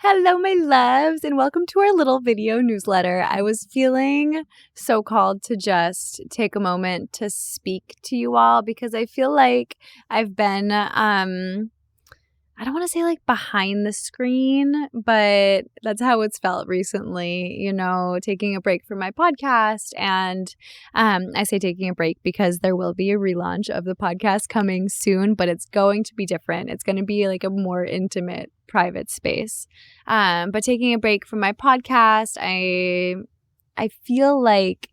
Hello, my loves, and welcome to our little video newsletter. I was feeling so called to just take a moment to speak to you all because I feel like I've been, I don't want to say like behind the screen, but that's how it's felt recently, taking a break from my podcast. And I say taking a break because there will be a relaunch of the podcast coming soon, but it's going to be different. It's going to be like a more intimate, private space. But taking a break from my podcast, I feel like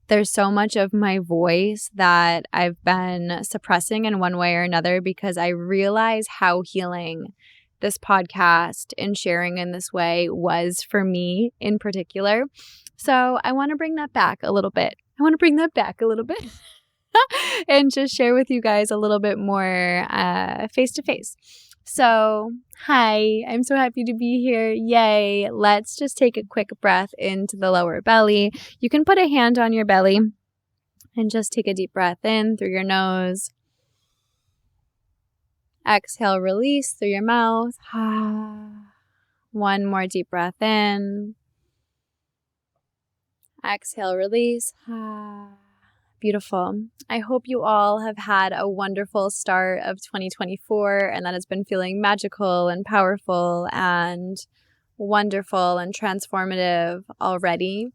there's so much of my voice that I've been suppressing in one way or another because I realize how healing this podcast and sharing in this way was for me in particular. So I want to bring that back a little bit. And just share with you guys a little bit more face to face. So, hi, I'm so happy to be here. Yay. Let's just take a quick breath into the lower belly. You can put a hand on your belly and just take a deep breath in through your nose. Exhale, release through your mouth. One more deep breath in. Exhale, release. Beautiful. I hope you all have had a wonderful start of 2024 and that it's been feeling magical and powerful and wonderful and transformative already.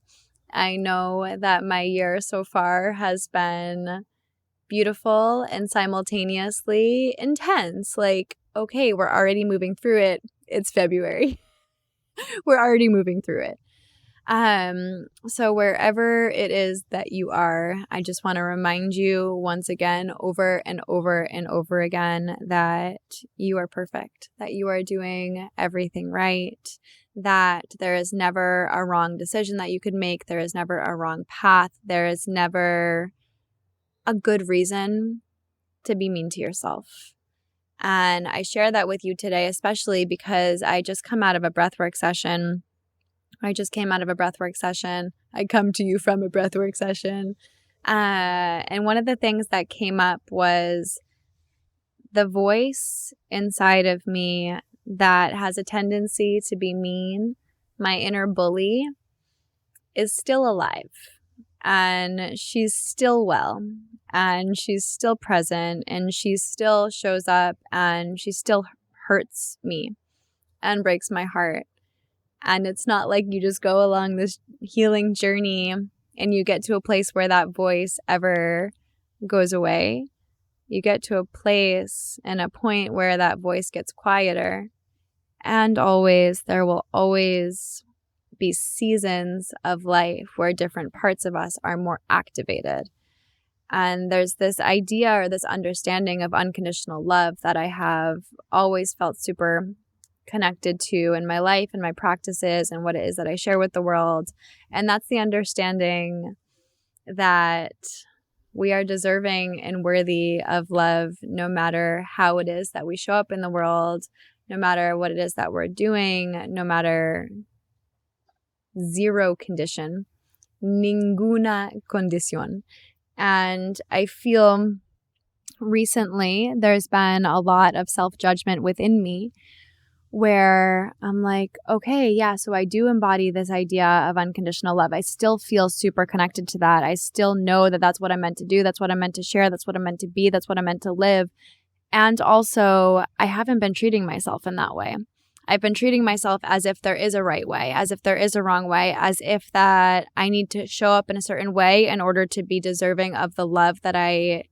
I know that my year so far has been beautiful and simultaneously intense. Like, okay, we're already moving through it. It's February. We're already moving through it. So wherever it is that you are, I just want to remind you once again, over and over and over again, that you are perfect, that you are doing everything right, that there is never a wrong decision that you could make. There is never a wrong path. There is never a good reason to be mean to yourself. And I share that with you today, especially because I just come out of a breathwork session. I came to you from a breathwork session. And one of the things that came up was the voice inside of me that has a tendency to be mean. My inner bully is still alive and she's still well and she's still present and she still shows up and she still hurts me and breaks my heart. And it's not like you just go along this healing journey and you get to a place where that voice ever goes away. You get to a place and a point where that voice gets quieter. And there will always be seasons of life where different parts of us are more activated. And there's this idea or this understanding of unconditional love that I have always felt super connected to in my life and my practices and what it is that I share with the world. And that's the understanding that we are deserving and worthy of love no matter how it is that we show up in the world, no matter what it is that we're doing, no matter zero condition, ninguna condición. And I feel recently there's been a lot of self-judgment within me where I'm like, okay, yeah, so I do embody this idea of unconditional love. I still feel super connected to that. I still know that that's what I'm meant to do. That's what I'm meant to share. That's what I'm meant to be. That's what I'm meant to live. And also, I haven't been treating myself in that way. I've been treating myself as if there is a right way, as if there is a wrong way, as if that I need to show up in a certain way in order to be deserving of the love that I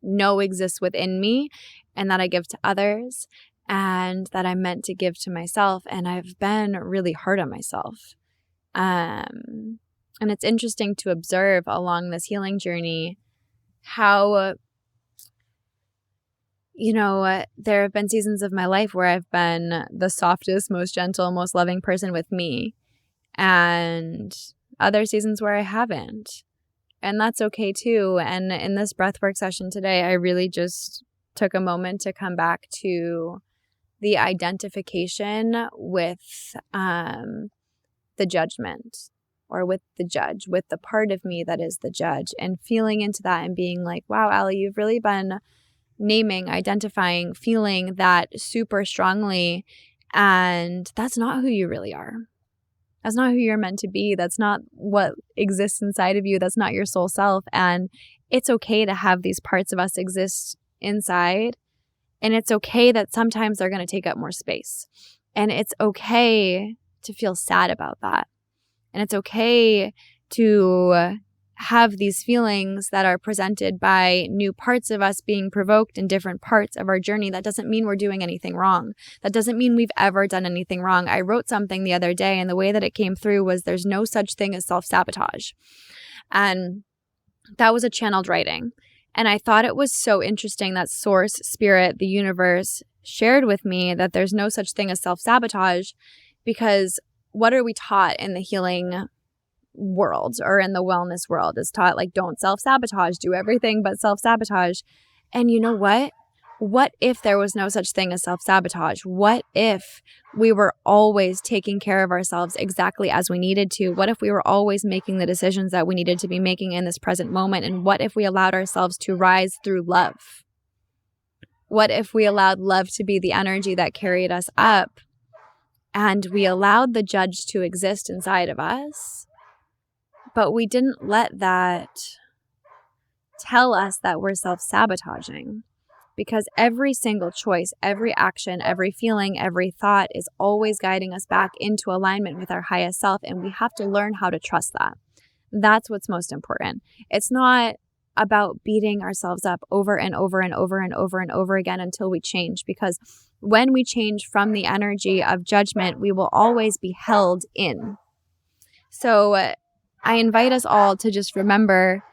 know exists within me and that I give to others. And that I'm meant to give to myself. And I've been really hard on myself. And it's interesting to observe along this healing journey how, there have been seasons of my life where I've been the softest, most gentle, most loving person with me. And other seasons where I haven't. And that's okay too. And in this breathwork session today, I really just took a moment to come back to the identification with the judgment or with the judge, with the part of me that is the judge, and feeling into that and being like, wow, Allie, you've really been naming, identifying, feeling that super strongly And that's not who you really are. That's not who you're meant to be. That's not what exists inside of you. That's not your soul self. And it's okay to have these parts of us exist inside. And it's okay that sometimes they're going to take up more space. And it's okay to feel sad about that. And it's okay to have these feelings that are presented by new parts of us being provoked in different parts of our journey. That doesn't mean we're doing anything wrong. That doesn't mean we've ever done anything wrong. I wrote something the other day, and the way that it came through was there's no such thing as self-sabotage. And that was a channeled writing. And I thought it was so interesting that Source, Spirit, the universe shared with me that there's no such thing as self-sabotage, because what are we taught in the healing world or in the wellness world? Is taught like, don't self-sabotage, do everything but self-sabotage. And you know what? What if there was no such thing as self-sabotage? What if we were always taking care of ourselves exactly as we needed to? What if we were always making the decisions that we needed to be making in this present moment? And what if we allowed ourselves to rise through love? What if we allowed love to be the energy that carried us up, and we allowed the judge to exist inside of us, but we didn't let that tell us that we're self-sabotaging? Because every single choice, every action, every feeling, every thought is always guiding us back into alignment with our highest self. And we have to learn how to trust that. That's what's most important. It's not about beating ourselves up over and over and over and over and over again until we change. Because when we change from the energy of judgment, we will always be held in. So I invite us all to just remember,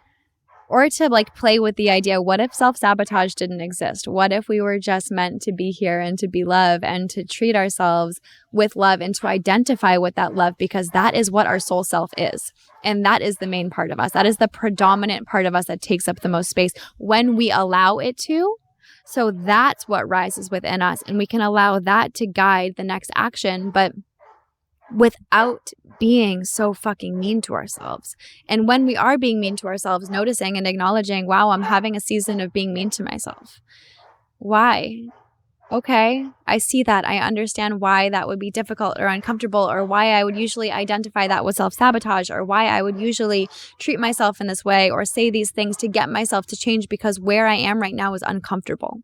or to like play with the idea, what if self-sabotage didn't exist? What if we were just meant to be here and to be love and to treat ourselves with love and to identify with that love, because that is what our soul self is. And that is the main part of us. That is the predominant part of us that takes up the most space when we allow it to. So that's what rises within us, and we can allow that to guide the next action, but without being so fucking mean to ourselves. And when we are being mean to ourselves, noticing and acknowledging, wow, I'm having a season of being mean to myself. Why? Okay, I see that. I understand why that would be difficult or uncomfortable, or why I would usually identify that with self-sabotage, or why I would usually treat myself in this way or say these things to get myself to change, because where I am right now is uncomfortable.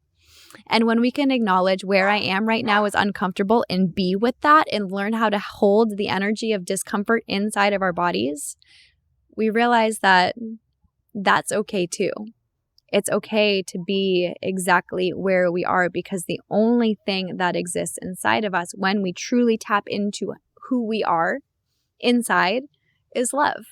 And when we can acknowledge where I am right now is uncomfortable and be with that and learn how to hold the energy of discomfort inside of our bodies, we realize that that's okay too. It's okay to be exactly where we are, because the only thing that exists inside of us when we truly tap into who we are inside is love,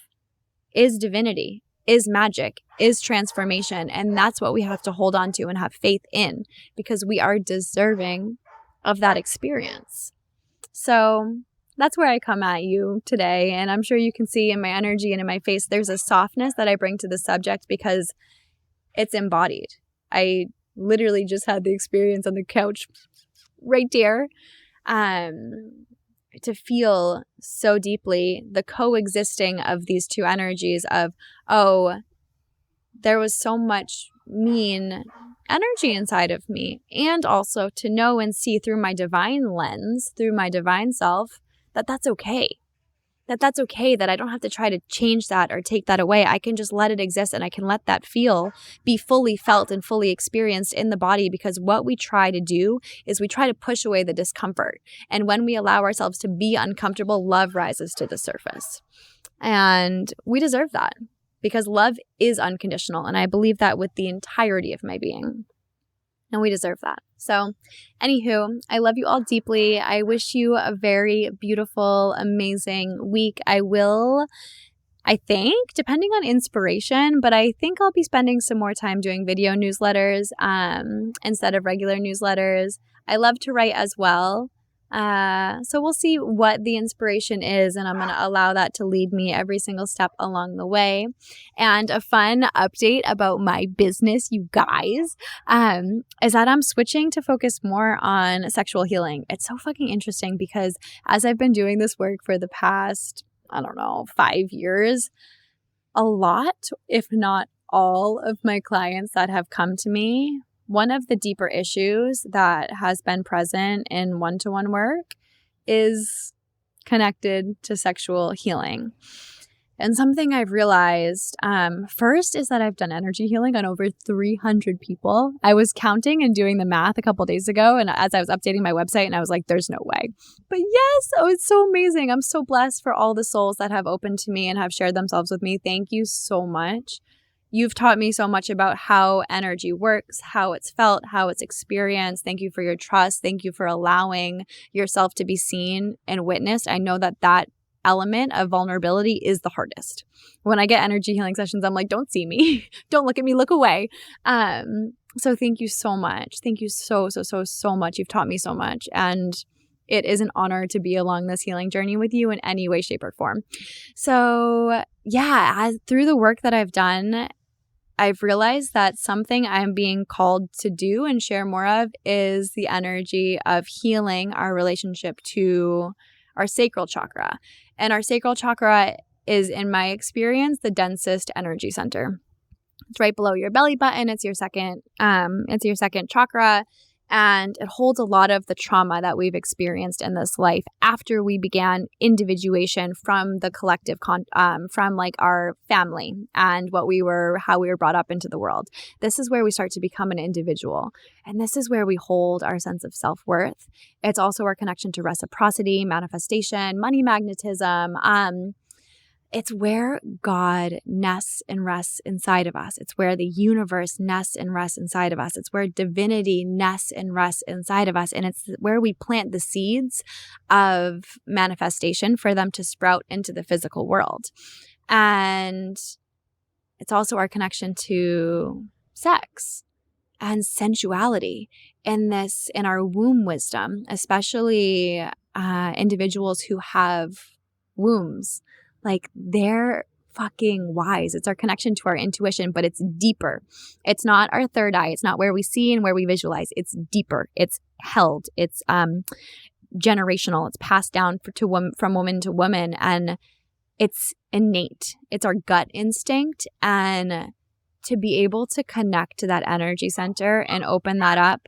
is divinity, is magic, is transformation. And that's what we have to hold on to and have faith in, because we are deserving of that experience. So that's where I come at you today. And I'm sure you can see in my energy and in my face, there's a softness that I bring to the subject because it's embodied. I literally just had the experience on the couch right there. To feel so deeply the coexisting of these two energies of, oh, there was so much mean energy inside of me. And also to know and see through my divine lens, through my divine self, that that's okay. That's okay, that I don't have to try to change that or take that away. I can just let it exist, and I can let that feel be fully felt and fully experienced in the body, because what we try to do is we try to push away the discomfort. And when we allow ourselves to be uncomfortable, love rises to the surface. And we deserve that, because love is unconditional. And I believe that with the entirety of my being. And we deserve that. So anywho, I love you all deeply. I wish you a very beautiful, amazing week. I think, depending on inspiration, but I think I'll be spending some more time doing video newsletters instead of regular newsletters. I love to write as well. So we'll see what the inspiration is, and I'm going to allow that to lead me every single step along the way. And a fun update about my business, you guys, is that I'm switching to focus more on sexual healing. It's so fucking interesting, because as I've been doing this work for the past, 5 years, a lot, if not all of my clients that have come to me one of the deeper issues that has been present in one-to-one work is connected to sexual healing. And something I've realized first is that I've done energy healing on over 300 people. I was counting and doing the math a couple days ago, and as I was updating my website, and I was like, there's no way. But yes, oh, it's so amazing. I'm so blessed for all the souls that have opened to me and have shared themselves with me. Thank you so much. You've taught me so much about how energy works, how it's felt, how it's experienced. Thank you for your trust. Thank you for allowing yourself to be seen and witnessed. I know that element of vulnerability is the hardest. When I get energy healing sessions, I'm like, don't see me. Don't look at me. Look away. So thank you so much. Thank you so much. You've taught me so much. And it is an honor to be along this healing journey with you in any way, shape, or form. So yeah, through the work that I've done, I've realized that something I'm being called to do and share more of is the energy of healing our relationship to our sacral chakra. And our sacral chakra is, in my experience, the densest energy center. It's right below your belly button. It's your second chakra. And it holds a lot of the trauma that we've experienced in this life after we began individuation from the collective, from like our family and how we were brought up into the world. This is where we start to become an individual. And this is where we hold our sense of self-worth. It's also our connection to reciprocity, manifestation, money magnetism. It's where God nests and rests inside of us. It's where the universe nests and rests inside of us. It's where divinity nests and rests inside of us. And it's where we plant the seeds of manifestation for them to sprout into the physical world. And it's also our connection to sex and sensuality in our womb wisdom, especially individuals who have wombs. Like, they're fucking wise. It's our connection to our intuition, but it's deeper. It's not our third eye. It's not where we see and where we visualize. It's deeper. It's held. It's generational. It's passed down from woman to woman, and it's innate. It's our gut instinct. And to be able to connect to that energy center and open that up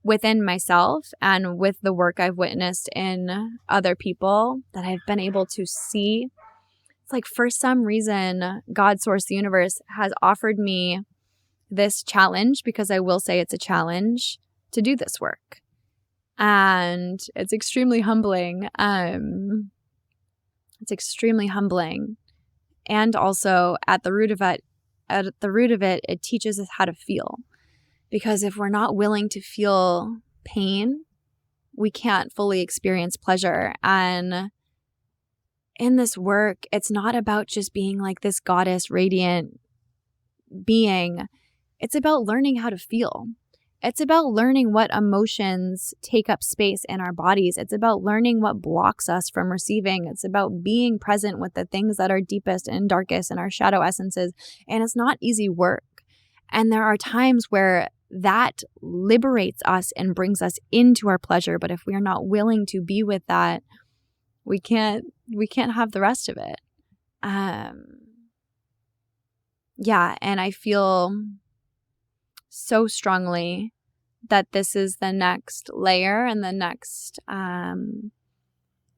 within myself and with the work I've witnessed in other people that I've been able to see. Like, for some reason, God, source, the universe has offered me this challenge, because I will say it's a challenge, to do this work. And it's extremely humbling. It's extremely humbling. And also at the root of it, it teaches us how to feel. Because if we're not willing to feel pain, we can't fully experience pleasure. And in this work, it's not about just being like this goddess radiant being. It's about learning how to feel. It's about learning what emotions take up space in our bodies. It's about learning what blocks us from receiving. It's about being present with the things that are deepest and darkest in our shadow essences. And it's not easy work. And there are times where that liberates us and brings us into our pleasure. But if we are not willing to be with that, we can't have the rest of it. Yeah, and I feel so strongly that this is the next layer and the next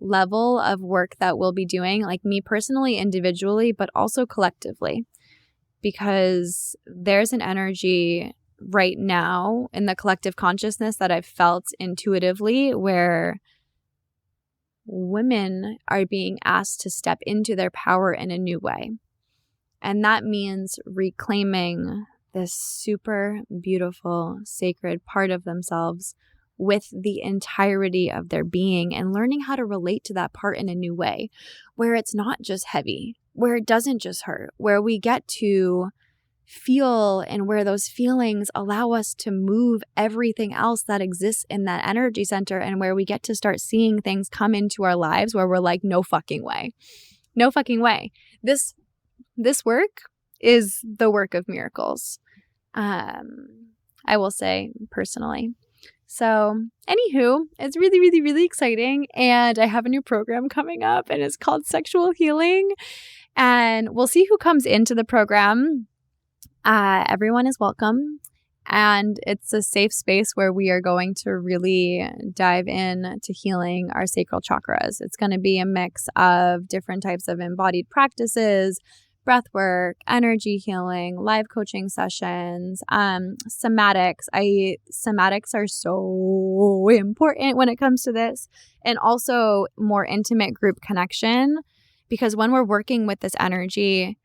level of work that we'll be doing, like me personally, individually, but also collectively, because there's an energy right now in the collective consciousness that I've felt intuitively where women are being asked to step into their power in a new way. And that means reclaiming this super beautiful, sacred part of themselves with the entirety of their being, and learning how to relate to that part in a new way, where it's not just heavy, where it doesn't just hurt, where we get to feel, and where those feelings allow us to move everything else that exists in that energy center, and where we get to start seeing things come into our lives where we're like, no fucking way. No fucking way. This work is the work of miracles. I will say personally. So anywho, it's really, really, really exciting. And I have a new program coming up, and it's called Sexual Healing. And we'll see who comes into the program. Everyone is welcome. And it's a safe space where we are going to really dive in to healing our sacral chakras. It's going to be a mix of different types of embodied practices, breath work, energy healing, live coaching sessions, somatics. Somatics are so important when it comes to this, and also more intimate group connection, because when we're working with this energy,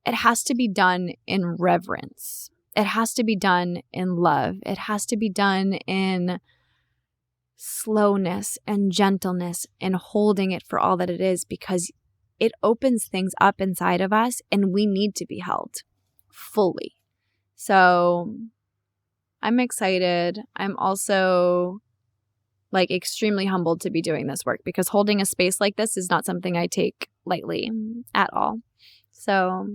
it has to be done in reverence. It has to be done in love. It has to be done in slowness and gentleness and holding it for all that it is, because it opens things up inside of us and we need to be held fully. So I'm excited. I'm also extremely humbled to be doing this work, because holding a space like this is not something I take lightly at all. So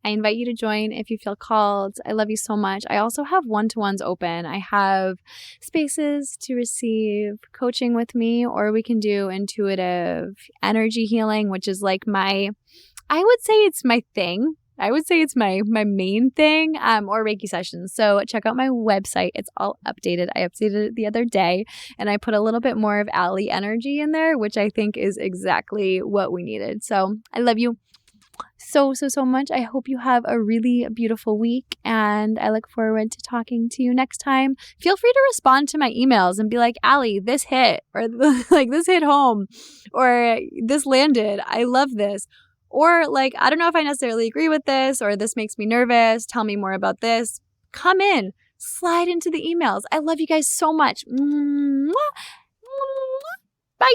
I invite you to join if you feel called. I love you so much. I also have one-to-ones open. I have spaces to receive coaching with me, or we can do intuitive energy healing, which is I would say it's my thing. I would say it's my main thing, or Reiki sessions. So check out my website. It's all updated. I updated it the other day, and I put a little bit more of Allie energy in there, which I think is exactly what we needed. So I love you so much. I hope you have a really beautiful week, and I look forward to talking to you next time. Feel free to respond to my emails and be like, Allie, this hit, or this hit home, or this landed. I love this. Or I don't know if I necessarily agree with this, or this makes me nervous. Tell me more about this. Come in, slide into the emails. I love you guys so much. Bye.